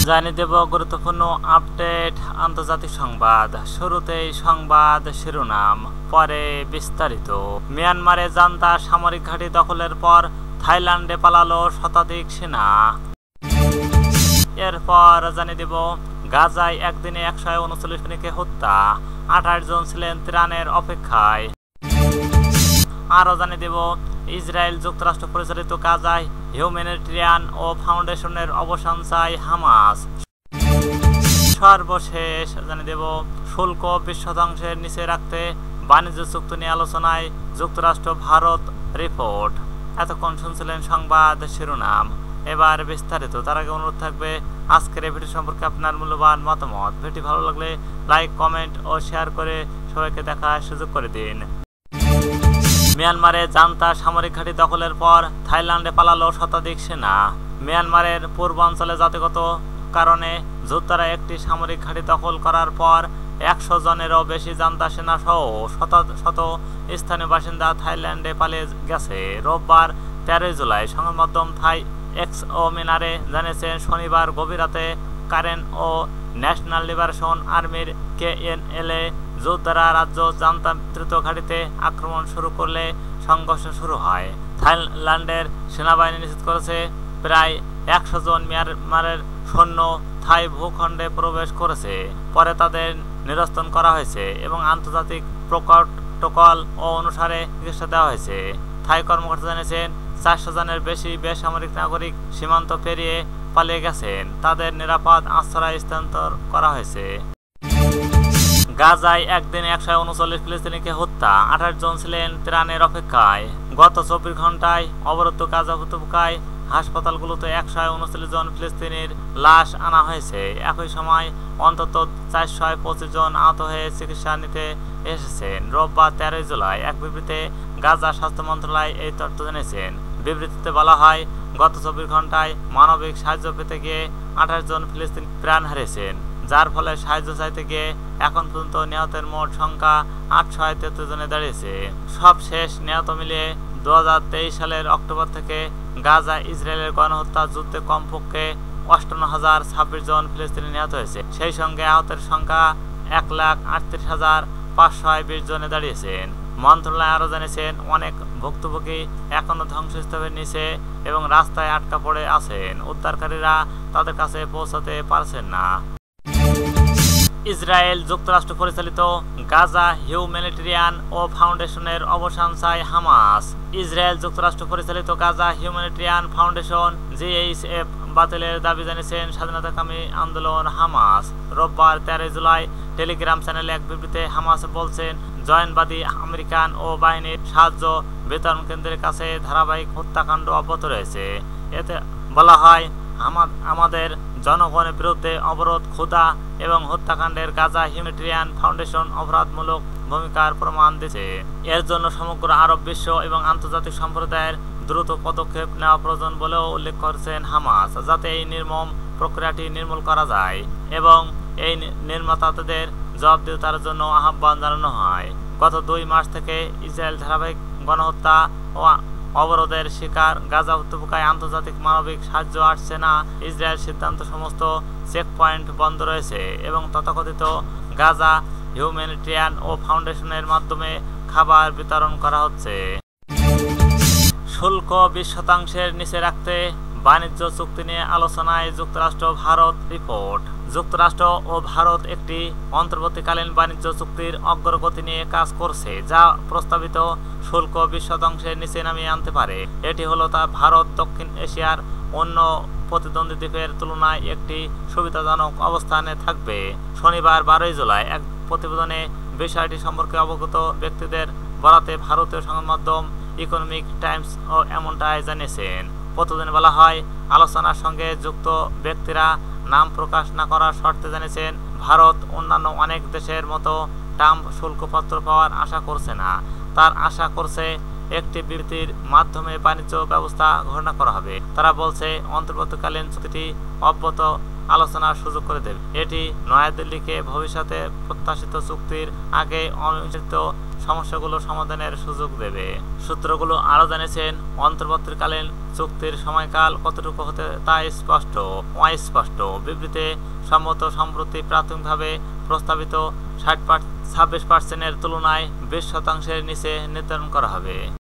জানিয়ে দেব গুরুত্বপূর্ণ আপডেট আন্তর্জাতিক সংবাদ। শুরুতেই সংবাদ শিরোনাম, পরে বিস্তারিত। মিয়ানমারে জান্তা সামরিক ঘাঁটি দখলের পর থাইল্যান্ডে পালালো শতাধিক সেনা। এরপর জানিয়ে দেব গাজায় একদিনে 139 জনকে হত্যা, 28 জন ছিলেন ত্রাণের অপেক্ষায়। আরও জানিয়ে দেব ইসরায়েল যুক্তরাষ্ট্র পরিচালিত গাজায় হিউম্যানিটেরিয়ান ও ফাউন্ডেশনের অবসান চায় হামাস। সর্বশেষ জানিয়ে দেব শুল্ক 20% নিচে রাখতে বাণিজ্য চুক্তি নিয়ে আলোচনায় যুক্তরাষ্ট্র ভারত রিপোর্ট। এতক্ষণ শুনছিলেন সংবাদ শিরোনাম, এবার বিস্তারিত। তার আগে অনুরোধ থাকবে আজকের এই ভিডিও সম্পর্কে আপনার মূল্যবান মতামত। ভিডিও ভালো লাগলে লাইক, কমেন্ট ও শেয়ার করে সবাইকে দেখার সুযোগ করে দিন। মিয়ানমারে জান্তা সামরিক ঘাঁটি দখলের পর থাইল্যান্ডে পালালো শতাধিক সেনা। মিয়ানমারের পূর্বাঞ্চলে জাতিগত কারণে যোদ্ধারা একটি সামরিক ঘাঁটি দখল করার পর 100 জনেরও বেশি জান্তা সেনা সহ শত স্থানীয় বাসিন্দা থাইল্যান্ডে পালিয়ে গেছে। রোববার 13 জুলাই সংবাদ মাধ্যম থাই এক্সমিনারে জানিয়েছেন শনিবার গভীর রাতে কারেন ও ন্যাশনাল লিবারেশন আর্মির KNLA যোদ্ধারা রাজ্য জান্তা ঘাঁটিতে আক্রমণ শুরু করলে সংঘর্ষ শুরু হয়। থাইল্যান্ডের সেনাবাহিনী নিশ্চিত করেছে প্রায় 100 জন মিয়ানমারের সৈন্য থাই ভূখণ্ডে প্রবেশ করেছে। পরে তাদের নিরস্ত্রণ করা হয়েছে এবং আন্তর্জাতিক প্রোটোকল ও অনুসারে চিকিৎসা দেওয়া হয়েছে। থাই কর্মকর্তা জানিয়েছেন 400 জনের বেশি বেসামরিক নাগরিক সীমান্ত পেরিয়ে পালিয়ে গেছেন। তাদের নিরাপদ আশ্রয় স্থানান্তর করা হয়েছে। গাজায় একদিনে 139 ফিলিস্তিনিকে হত্যা, 28 জন ছিলেন ত্রাণের অপেক্ষায়। গত 24 ঘন্টায় অবরুদ্ধ গাজা উপত্যকায় হাসপাতালগুলোতে 139 জন ফিলিস্তিনির লাশ আনা হয়েছে। একই সময় অন্তত 425 জন আহত হয়ে চিকিৎসা নিতে এসেছেন। রোববার 13 জুলাই এক বিবৃতিতে গাজা স্বাস্থ্য মন্ত্রণালয় এই তথ্য জানিয়েছেন। বিবৃতিতে বলা হয়, গত 24 ঘন্টায় মানবিক সাহায্য পেতে গিয়ে 28 জন ফিলিস্তিনি প্রাণ হারিয়েছেন, যার ফলে সাহায্য চাইতে গিয়ে এখন পর্যন্ত নিহতের মোট সংখ্যা 833 জনে দাঁড়িয়েছে। সবশেষ নিহত মিলিয়ে 2023 সালের অক্টোবর থেকে গাজা ইসরায়েলের গণহত্যা যুদ্ধে কমপক্ষে 58,026 জন ফিলিস্তিনি নিহত হয়েছে। সেই সঙ্গে আহতের সংখ্যা 1,38,520 জনে দাঁড়িয়েছেন। মন্ত্রণালয় আরও জানিয়েছেন অনেক ভুক্তভোগী এখনও ধ্বংসস্তূপের নিচে এবং রাস্তায় আটকা পড়ে আছেন। উদ্ধারকারীরা তাদের কাছে পৌঁছাতে পারছেন না। ইসরায়েল যুক্তরাষ্ট্র পরিচালিত গাজা হিউম্যানিটেরিয়ান ও ফাউন্ডেশনের অবসান চায় হামাস। ইসরায়েল যুক্তরাষ্ট্র পরিচালিত গাজা হিউম্যানিটেরিয়ান ফাউন্ডেশন GHF বাতিলের দাবি জানিয়েছেন স্বাধীনতাকামী আন্দোলন হামাস। রোববার 13 জুলাই টেলিগ্রাম চ্যানেলে এক বিবৃতিতে হামাস বলছেন, জয়নবাদী আমেরিকান ও বাহিনীর সাহায্য বিতরণ কেন্দ্রের কাছে ধারাবাহিক হত্যাকাণ্ড অব্যাহত রয়েছে। এতে বলা হয়, আমাদের জনগণের বিরুদ্ধে অবরোধ, ক্ষুধা এবং হত্যাকাণ্ডের গাজা হিউম্যানিটেরিয়ান ফাউন্ডেশন অপরাধমূলক ভূমিকার প্রমাণ দিচ্ছে। এর জন্য সমগ্র আরব বিশ্ব এবং আন্তর্জাতিক সম্প্রদায়ের দ্রুত পদক্ষেপ নেওয়া প্রয়োজন বলেও উল্লেখ করেছেন হামাস, যাতে এই নির্মম প্রক্রিয়াটি নির্মূল করা যায় এবং এই নির্মাতাদের জবাবদিহিতার জন্য আহ্বান জানানো হয়। গত 2 মাস থেকে ইসরায়েল ধারাবাহিক গণহত্যা ও অবরোধের শিকার গাজা উপত্যকায় আন্তর্জাতিক মানবিক সাহায্য আসছে না। ইসরায়েল সিদ্ধান্ত সমস্ত চেকপয়েন্ট বন্ধ রয়েছে এবং তথাকথিত গাজা হিউম্যানিটেরিয়ান ও ফাউন্ডেশনের মাধ্যমে খাবার বিতরণ করা হচ্ছে। শুল্ক 20% নিচে রাখতে বাণিজ্য চুক্তি নিয়ে আলোচনায় যুক্তরাষ্ট্র ভারত রিপোর্ট। যুক্তরাষ্ট্র ও ভারত একটি অন্তর্বর্তীকালীন বাণিজ্য চুক্তির অগ্রগতি নিয়ে কাজ করছে, যা প্রস্তাবিত শুল্ক 20% নিচে নামিয়ে আনতে পারে। এটি হলো তা ভারত দক্ষিণ এশিয়ার অন্য প্রতিদ্বন্দ্বী দ্বীপের তুলনায় একটি সুবিধাজনক অবস্থানে থাকবে। শনিবার 12 জুলাই এক প্রতিবেদনে বিষয়টি সম্পর্কে অবগত ব্যক্তিদের বরাতে ভারতীয় সংবাদ মাধ্যম ইকোনমিক টাইমস ও এমনটাই জানিয়েছেন। প্রতিবেদনে বলা হয়, আলোচনার সঙ্গে যুক্ত ব্যক্তিরা নাম প্রকাশ না করার শর্তে জানিয়েছেন, ভারত অন্যান্য অনেক দেশের মতো ট্রাম্প শুল্কপত্র পাওয়ার আশা করছে না। তার আশা করছে একটি বিবৃতির মাধ্যমে বাণিজ্য ব্যবস্থা ঘোষণা করা হবে। তারা বলছে অন্তর্বর্তীকালীন চুক্তিটি অব্যাহত আলোচনার সুযোগ করে দেবে। এটি নয়াদিল্লিকে ভবিষ্যতে প্রত্যাশিত চুক্তির আগে অনিশ্চিত সমস্যাগুলো সমাধানের সুযোগ দেবে। সূত্রগুলো আরও জানিয়েছেন, অন্তর্বর্তীকালীন চুক্তির সময়কাল কতটুকু হতে তা অস্পষ্ট। বিবৃতিতে সম্মত সম্প্রতি প্রাথমিকভাবে প্রস্তাবিত 26% তুলনায় 20% নিচে নির্ধারণ করা হবে।